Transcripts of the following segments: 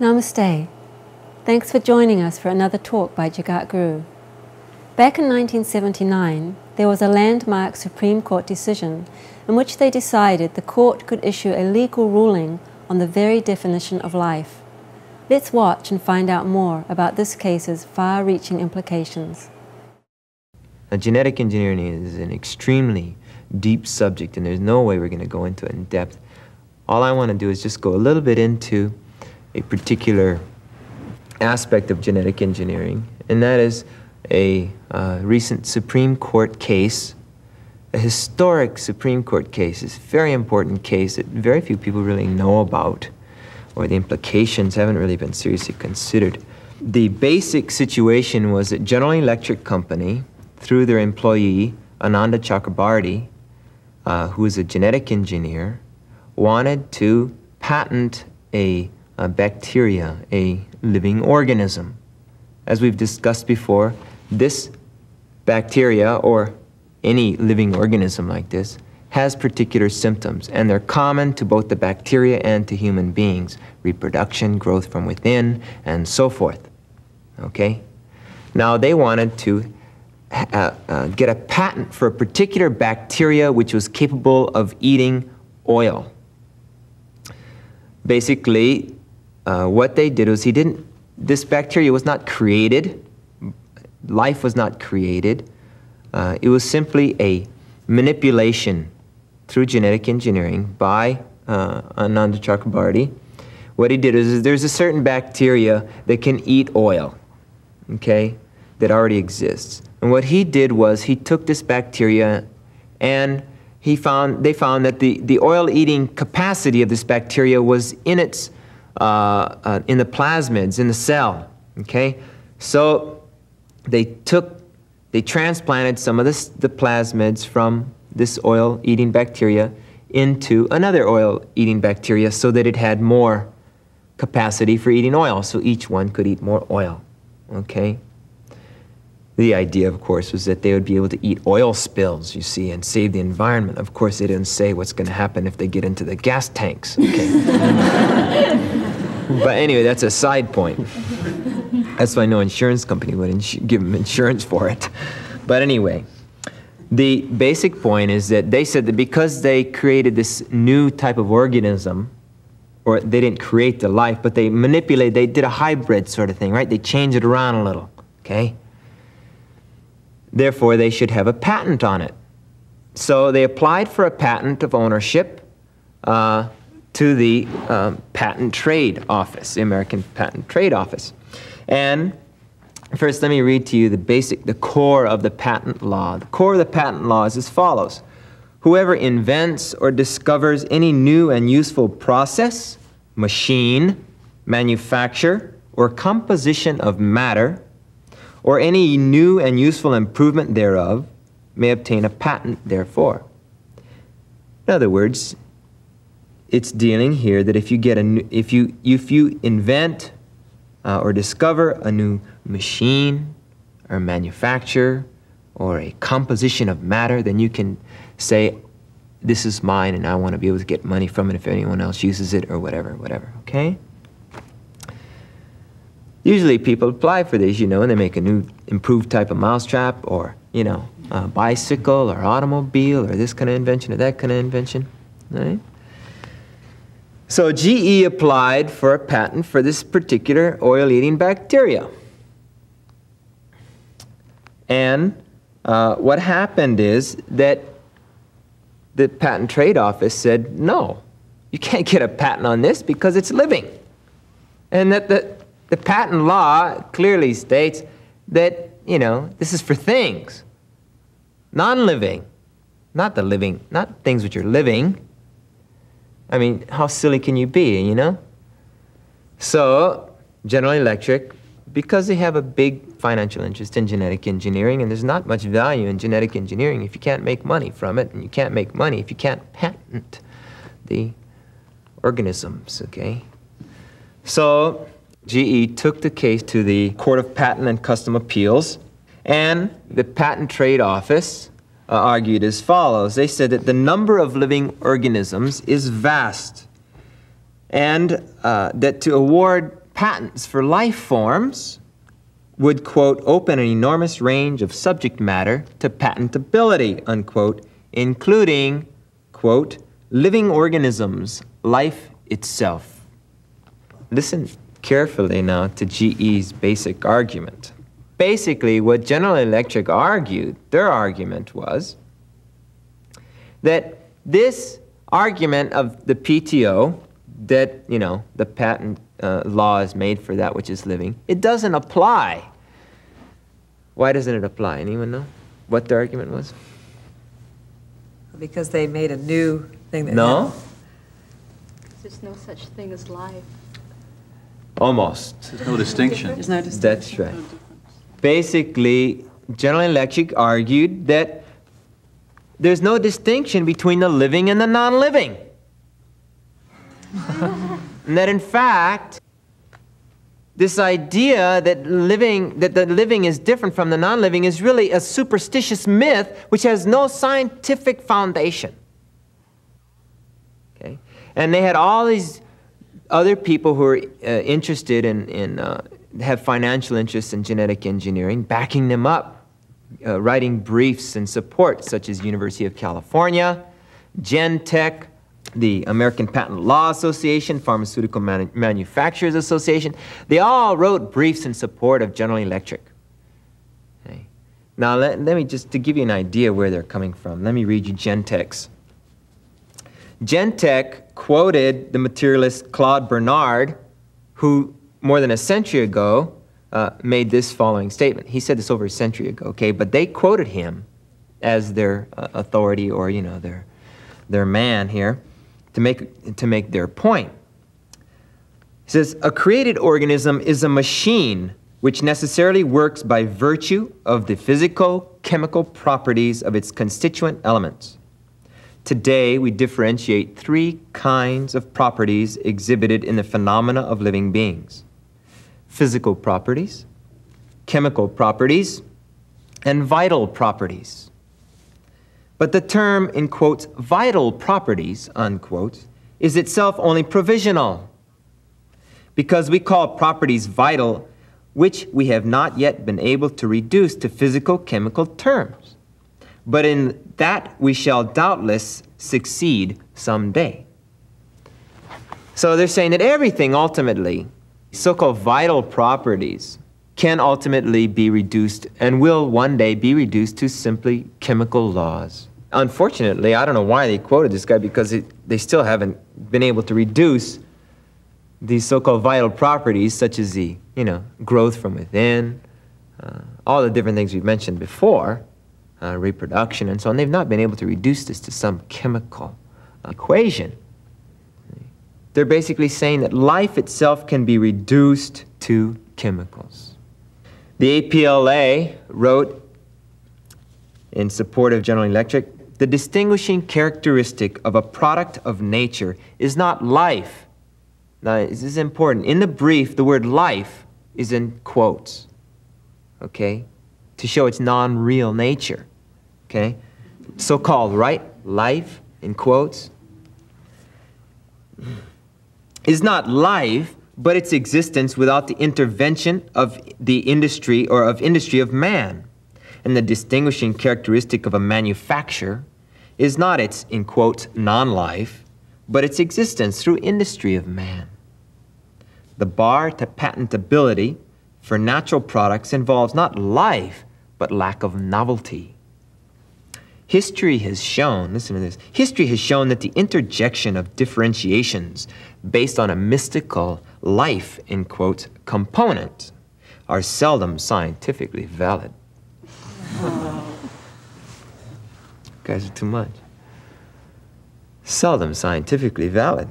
Namaste. Thanks for joining us for another talk by Jagad Guru. Back in 1979, there was a landmark Supreme Court decision in which they decided the court could issue a legal ruling on the very definition of life. Let's watch and find out more about this case's far-reaching implications. Genetic engineering is an extremely deep subject, and there's no way we're going to go into it in depth. All I want to do is just go a little bit into a particular aspect of genetic engineering, and that is a recent Supreme Court case, a historic Supreme Court case. It's a very important case that very few people really know about, or the implications haven't really been seriously considered. The basic situation was that General Electric Company, through their employee, Ananda Chakrabarty, who is a genetic engineer, wanted to patent a bacteria, a living organism. As we've discussed before, this bacteria, or any living organism like this, has particular symptoms, and they're common to both the bacteria and to human beings: reproduction, growth from within, and so forth. Okay? Now, they wanted to get a patent for a particular bacteria which was capable of eating oil. Basically, what they did was this bacteria was not created, life was not created, it was simply a manipulation through genetic engineering by Ananda Chakrabarty. What he did is there's a certain bacteria that can eat oil, okay, that already exists. And what he did was he took this bacteria and they found that the oil-eating capacity of this bacteria was in its in the plasmids, in the cell, okay? So they transplanted some of the plasmids from this oil-eating bacteria into another oil-eating bacteria so that it had more capacity for eating oil, so each one could eat more oil, okay? The idea, of course, was that they would be able to eat oil spills, you see, and save the environment. Of course, they didn't say what's going to happen if they get into the gas tanks, okay? But anyway, that's a side point. That's why no insurance company would give them insurance for it. But anyway, the basic point is that they said that because they created this new type of organism, or they didn't create the life, but they manipulated, they did a hybrid sort of thing, right? They changed it around a little, okay? Therefore, they should have a patent on it. So they applied for a patent of ownership to the Patent Trade Office, the American Patent Trade Office. And first, let me read to you the core of the patent law. The core of the patent law is as follows. Whoever invents or discovers any new and useful process, machine, manufacture, or composition of matter, or any new and useful improvement thereof, may obtain a patent therefor. In other words, it's dealing here that if you invent or discover a new machine or manufacture or a composition of matter, then you can say, this is mine and I want to be able to get money from it if anyone else uses it, or whatever, okay? Usually people apply for this, and they make a new improved type of mousetrap, or, a bicycle or automobile, or this kind of invention or that kind of invention, right? So GE applied for a patent for this particular oil-eating bacteria. And what happened is that the Patent Trade Office said, no, you can't get a patent on this because it's living. And that the patent law clearly states that, this is for things, non-living, not things which are living. I mean, how silly can you be, So, General Electric, because they have a big financial interest in genetic engineering, and there's not much value in genetic engineering if you can't make money from it, and you can't make money if you can't patent the organisms, okay? So, GE took the case to the Court of Patent and Custom Appeals, and the Patent Trade Office argued as follows. They said that the number of living organisms is vast, and that to award patents for life forms would, quote, open an enormous range of subject matter to patentability, unquote, including, quote, living organisms, life itself. Listen carefully now to GE's basic argument. Basically, what General Electric argued, their argument was that this argument of the PTO, that, you know, the patent law is made for that which is living, it doesn't apply. Why doesn't it apply? Anyone know what the argument was? Because they made a new thing that... No? There's no such thing as life. Almost. There's no distinction. There's no distinction. That's right. Basically, General Electric argued that there's no distinction between the living and the non-living. And that in fact, this idea that the living is different from the non-living is really a superstitious myth which has no scientific foundation. Okay? And they had all these other people who are interested have financial interests in genetic engineering, backing them up, writing briefs in support, such as University of California, Gentech, the American Patent Law Association, Pharmaceutical Manufacturers Association. They all wrote briefs in support of General Electric. Okay. Now, let me just, to give you an idea where they're coming from, let me read you Gentech's. Gentech quoted the materialist Claude Bernard, who more than a century ago made this following statement. He said this over a century ago, okay, but they quoted him as their authority, or, you know, their man here, to make their point. He says, a created organism is a machine which necessarily works by virtue of the physical, chemical properties of its constituent elements. Today, we differentiate three kinds of properties exhibited in the phenomena of living beings: physical properties, chemical properties, and vital properties. But the term, in quotes, vital properties, unquote, is itself only provisional, because we call properties vital which we have not yet been able to reduce to physical chemical terms. But in that we shall doubtless succeed someday. So they're saying that everything ultimately, so-called vital properties, can ultimately be reduced and will one day be reduced to simply chemical laws. Unfortunately, I don't know why they quoted this guy, because they still haven't been able to reduce these so-called vital properties, such as the, you know, growth from within, all the different things we've mentioned before, reproduction and so on. They've not been able to reduce this to some chemical equation. They're basically saying that life itself can be reduced to chemicals. The APLA wrote in support of General Electric, the distinguishing characteristic of a product of nature is not life. Now, this is important. In the brief, the word life is in quotes, okay, to show its non-real nature, okay? So-called, right? Life, in quotes, is not life, but its existence without the intervention of the industry or of industry of man. And the distinguishing characteristic of a manufacture is not its, in quotes, non-life, but its existence through industry of man. The bar to patentability for natural products involves not life, but lack of novelty. History has shown, listen to this, history has shown that the interjection of differentiations based on a mystical life, in quotes, component are seldom scientifically valid. Guys are too much. Seldom scientifically valid.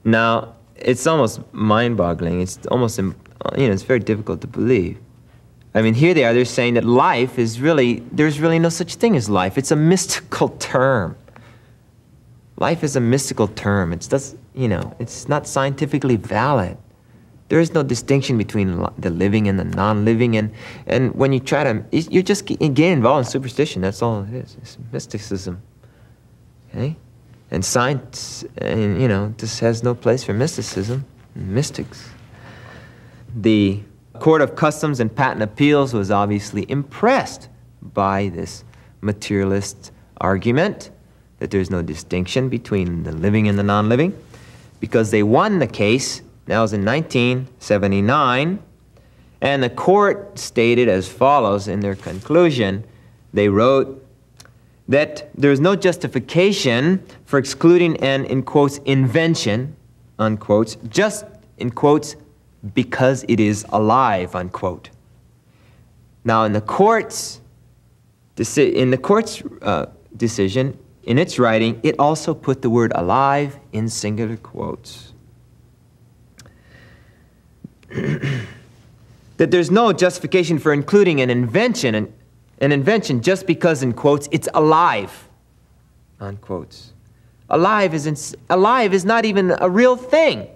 Now, it's almost mind-boggling. It's almost, you know, it's very difficult to believe. I mean, here they are, they're saying that life is really, there's really no such thing as life. It's a mystical term. Life is a mystical term. It's just, you know, it's not scientifically valid. There is no distinction between the living and the non-living, and when you try to, you're just getting involved in superstition. That's all it is. It's mysticism, okay? And science, and, you know, this has no place for mysticism, mystics. The Court of Customs and Patent Appeals was obviously impressed by this materialist argument that there's no distinction between the living and the non-living, because they won the case. That was in 1979, and the court stated as follows in their conclusion. They wrote that there is no justification for excluding an, in quotes, invention, unquote, just, in quotes, because it is alive, unquote. Now, in the court's decision, in its writing, it also put the word alive in singular quotes. That there's no justification for including an invention just because, in quotes, it's alive, unquotes. Alive is not even a real thing.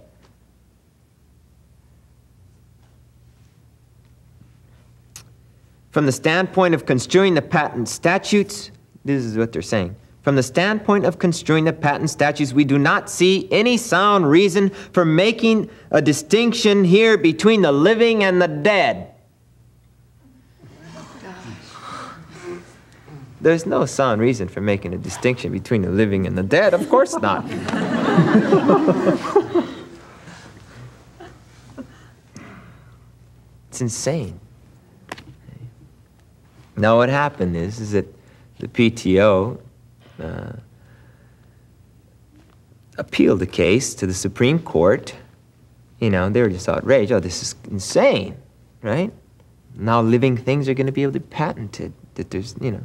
From the standpoint of construing the patent statutes, this is what they're saying. From the standpoint of construing the patent statutes, we do not see any sound reason for making a distinction here between the living and the dead. There's no sound reason for making a distinction between the living and the dead. Of course not. It's insane. Now what happened is that the PTO appealed the case to the Supreme Court. You know, they were just outraged. Oh, this is insane, right? Now living things are going to be able to be patented. That there's, you know.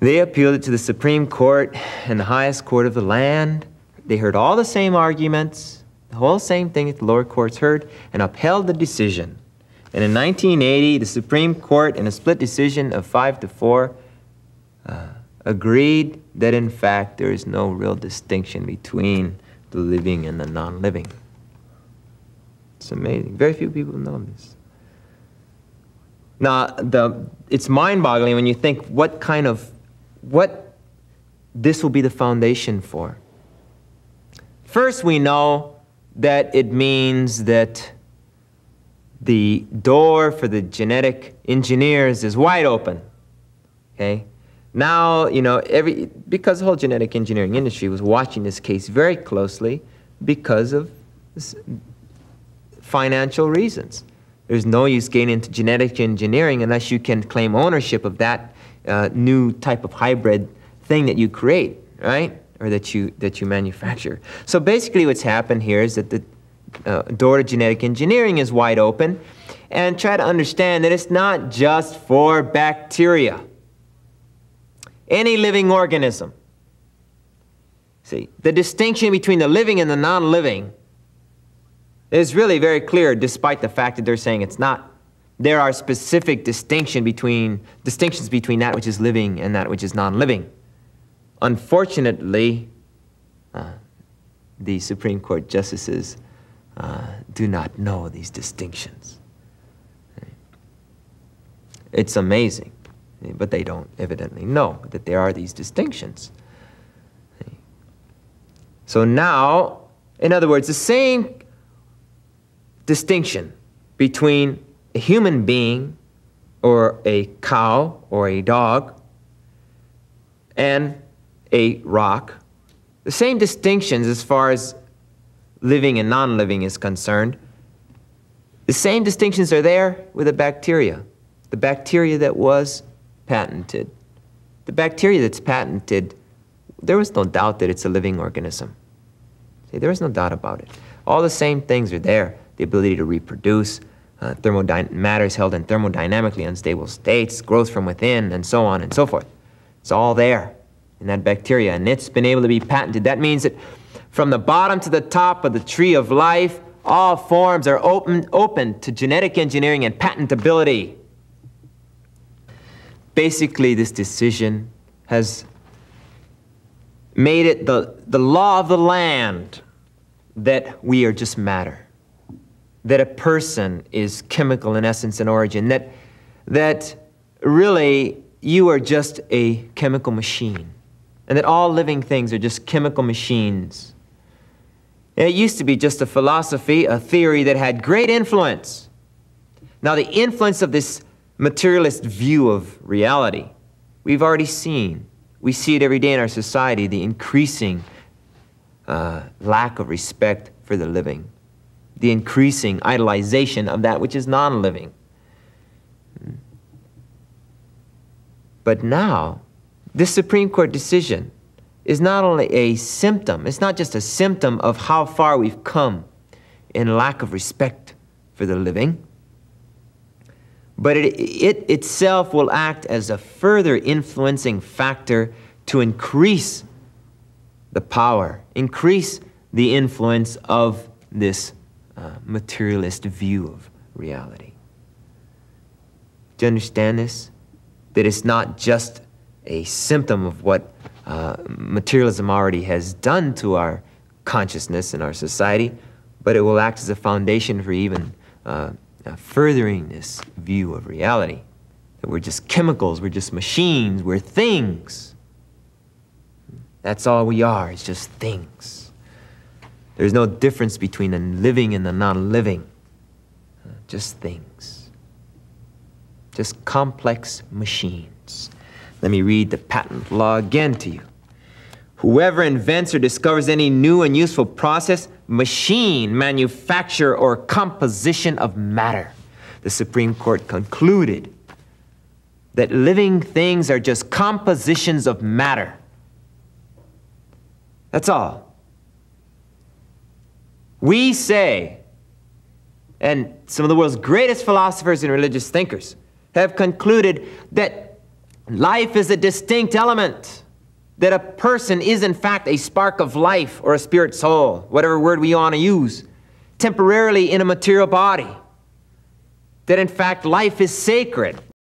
They appealed it to the Supreme Court and the highest court of the land. They heard all the same arguments, the whole same thing that the lower courts heard, and upheld the decision. And in 1980, the Supreme Court, in a split decision of 5-4, agreed that, in fact, there is no real distinction between the living and the non-living. It's amazing. Very few people know this. Now, it's mind-boggling when you think what this will be the foundation for. First, we know that it means that the door for the genetic engineers is wide open. Okay? Now, you know, because the whole genetic engineering industry was watching this case very closely because of financial reasons. There's no use getting into genetic engineering unless you can claim ownership of that new type of hybrid thing that you create, right? Or that you manufacture. So basically what's happened here is that the door to genetic engineering is wide open, and try to understand that it's not just for bacteria. Any living organism. See, the distinction between the living and the non-living is really very clear, despite the fact that they're saying it's not. There are specific distinctions between that which is living and that which is non-living. Unfortunately, the Supreme Court justices do not know these distinctions. It's amazing, but they don't evidently know that there are these distinctions. So now, in other words, the same distinction between a human being or a cow or a dog and a rock, the same distinctions as far as living and non-living is concerned, the same distinctions are there with the bacteria that was patented. The bacteria that's patented, there was no doubt that it's a living organism. See, there was no doubt about it. All the same things are there. The ability to reproduce, matter is held in thermodynamically unstable states, growth from within, and so on and so forth. It's all there in that bacteria, and it's been able to be patented. That means that from the bottom to the top of the tree of life, all forms are open to genetic engineering and patentability. Basically, this decision has made it the law of the land that we are just matter, that a person is chemical in essence and origin, that really you are just a chemical machine. and that all living things are just chemical machines. It used to be just a philosophy, a theory that had great influence. Now, the influence of this materialist view of reality, we've already seen. We see it every day in our society, the increasing lack of respect for the living, the increasing idolization of that which is non-living. But now, this Supreme Court decision is not only a symptom, it's not just a symptom of how far we've come in lack of respect for the living, but it itself will act as a further influencing factor to increase the power, increase the influence of this materialist view of reality. Do you understand this? That it's not just a symptom of what materialism already has done to our consciousness and our society, but it will act as a foundation for even furthering this view of reality. That we're just chemicals, we're just machines, we're things. That's all we are, it's just things. There's no difference between the living and the non-living. Just things. Just complex machines. Let me read the patent law again to you. Whoever invents or discovers any new and useful process, machine, manufacture, or composition of matter. The Supreme Court concluded that living things are just compositions of matter. That's all. We say, and some of the world's greatest philosophers and religious thinkers have concluded that life is a distinct element, that a person is in fact a spark of life or a spirit soul, whatever word we want to use, temporarily in a material body, that in fact life is sacred,